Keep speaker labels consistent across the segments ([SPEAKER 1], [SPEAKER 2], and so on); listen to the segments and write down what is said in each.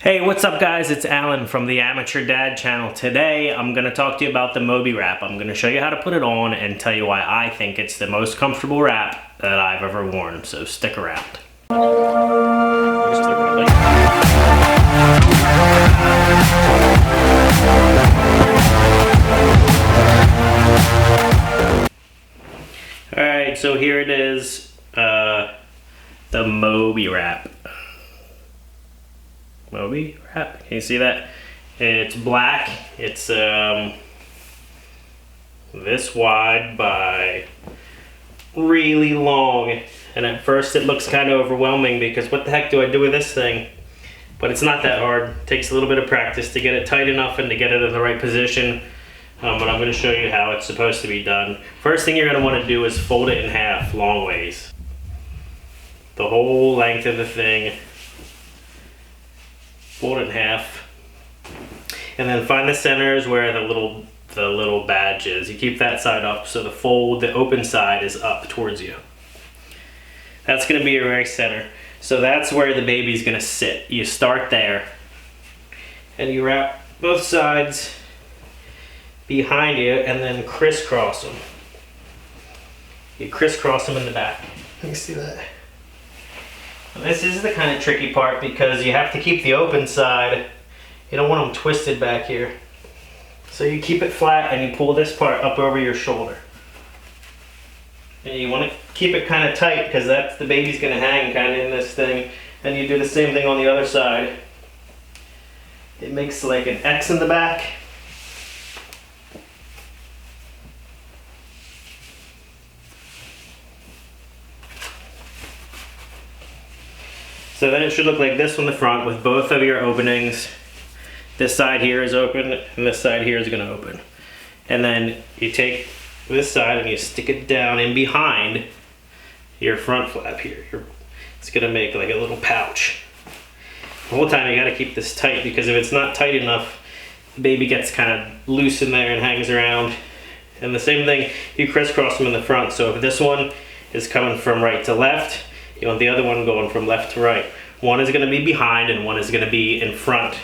[SPEAKER 1] Hey, what's up guys? It's Alan from the Amateur Dad channel. Today I'm going to talk to you about the Moby Wrap. I'm going to show you how to put it on and tell you why I think it's the most comfortable wrap that I've ever worn, so stick around. Alright, so here it is, the Moby Wrap. Moby Wrap, can you see that? It's black, it's this wide by really long, and at first it looks kind of overwhelming because what the heck do I do with this thing? But it's not that hard. It takes a little bit of practice to get it tight enough and to get it in the right position. But I'm going to show you how it's supposed to be done. First thing you're going to want to do is fold it in half long ways. The whole length of the thing. Fold it in half. And then find the centers where the little badge is. You keep that side up so the open side is up towards you. That's going to be your right center. So that's where the baby's going to sit. You start there. And you wrap both sides behind you and then crisscross them. You crisscross them in the back. Let me see that. This is the kind of tricky part because you have to keep the open side. You don't want them twisted back here. So you keep it flat and you pull this part up over your shoulder. And you want to keep it kind of tight because that's the baby's going to hang kind of in this thing. And you do the same thing on the other side. It makes like an X in the back. So then it should look like this on the front with both of your openings. This side here is open and this side here is going to open. And then you take this side and you stick it down in behind your front flap here. It's going to make like a little pouch. The whole time you got to keep this tight because if it's not tight enough, the baby gets kind of loose in there and hangs around. And the same thing, you crisscross them in the front. So if this one is coming from right to left, you want the other one going from left to right. One is going to be behind and one is going to be in front.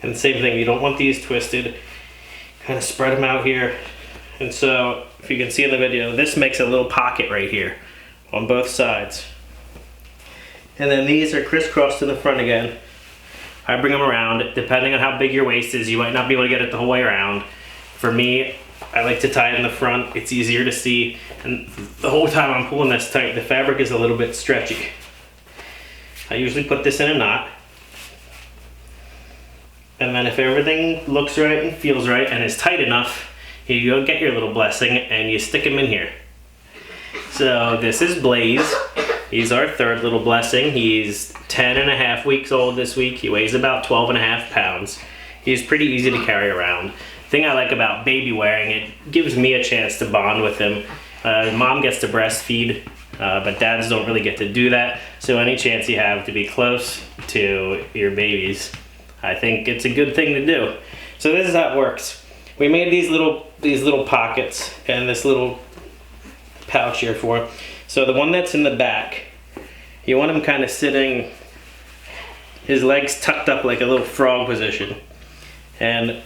[SPEAKER 1] And the same thing, you don't want these twisted. Kind of spread them out here. And so, if you can see in the video, this makes a little pocket right here on both sides. And then these are crisscrossed in the front again. I bring them around. Depending on how big your waist is, you might not be able to get it the whole way around. For me, I like to tie it in the front. It's easier to see. And the whole time I'm pulling this tight, the fabric is a little bit stretchy. I usually put this in a knot. And then if everything looks right and feels right and is tight enough, you go get your little blessing and you stick him in here. So this is Blaze. He's our third little blessing. He's 10.5 weeks old this week. He weighs about 12.5 pounds. He's pretty easy to carry around. Thing I like about baby wearing, it gives me a chance to bond with him. Mom gets to breastfeed, but dads don't really get to do that. So any chance you have to be close to your babies, I think it's a good thing to do. So this is how it works. We made these little pockets and this little pouch here for him. So the one that's in the back, you want him kind of sitting, his legs tucked up like a little frog position. And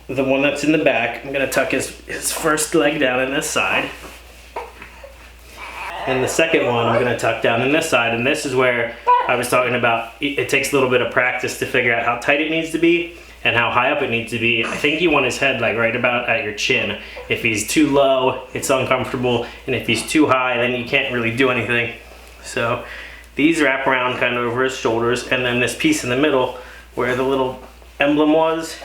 [SPEAKER 1] the one that's in the back, I'm gonna tuck his first leg down in this side. And the second one I'm gonna tuck down in this side. And this is where I was talking about, it takes a little bit of practice to figure out how tight it needs to be and how high up it needs to be. I think you want his head like right about at your chin. If he's too low, it's uncomfortable. And if he's too high, then you can't really do anything. So these wrap around kind of over his shoulders. And then this piece in the middle where the little emblem was,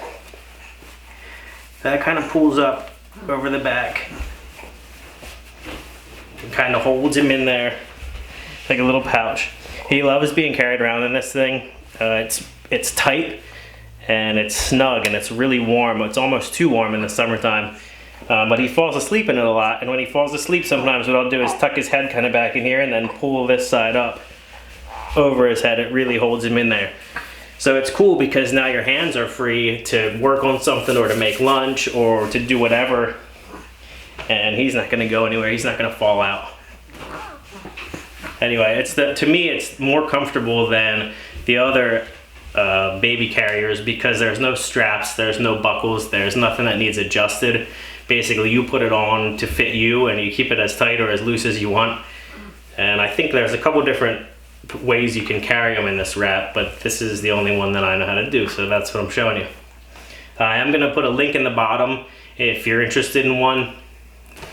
[SPEAKER 1] that kind of pulls up over the back and kind of holds him in there like a little pouch. He loves being carried around in this thing. It's tight and it's snug and it's really warm. It's almost too warm in the summertime. But he falls asleep in it a lot. And when he falls asleep, sometimes what I'll do is tuck his head kind of back in here and then pull this side up over his head. It really holds him in there. So it's cool because now your hands are free to work on something or to make lunch or to do whatever. And he's not going to go anywhere. He's not going to fall out. Anyway, to me, it's more comfortable than the other baby carriers, because there's no straps, there's no buckles, there's nothing that needs adjusted. Basically, you put it on to fit you and you keep it as tight or as loose as you want. And I think there's a couple different ways you can carry them in this wrap, but this is the only one that I know how to do, so that's what I'm showing you. I am gonna put a link in the bottom if you're interested in one.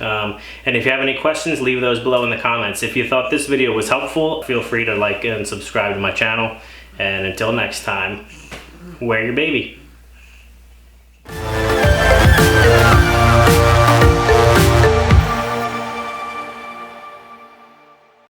[SPEAKER 1] And if you have any questions, leave those below in the comments. If you thought this video was helpful, feel free to like and subscribe to my channel. And until next time, wear your baby.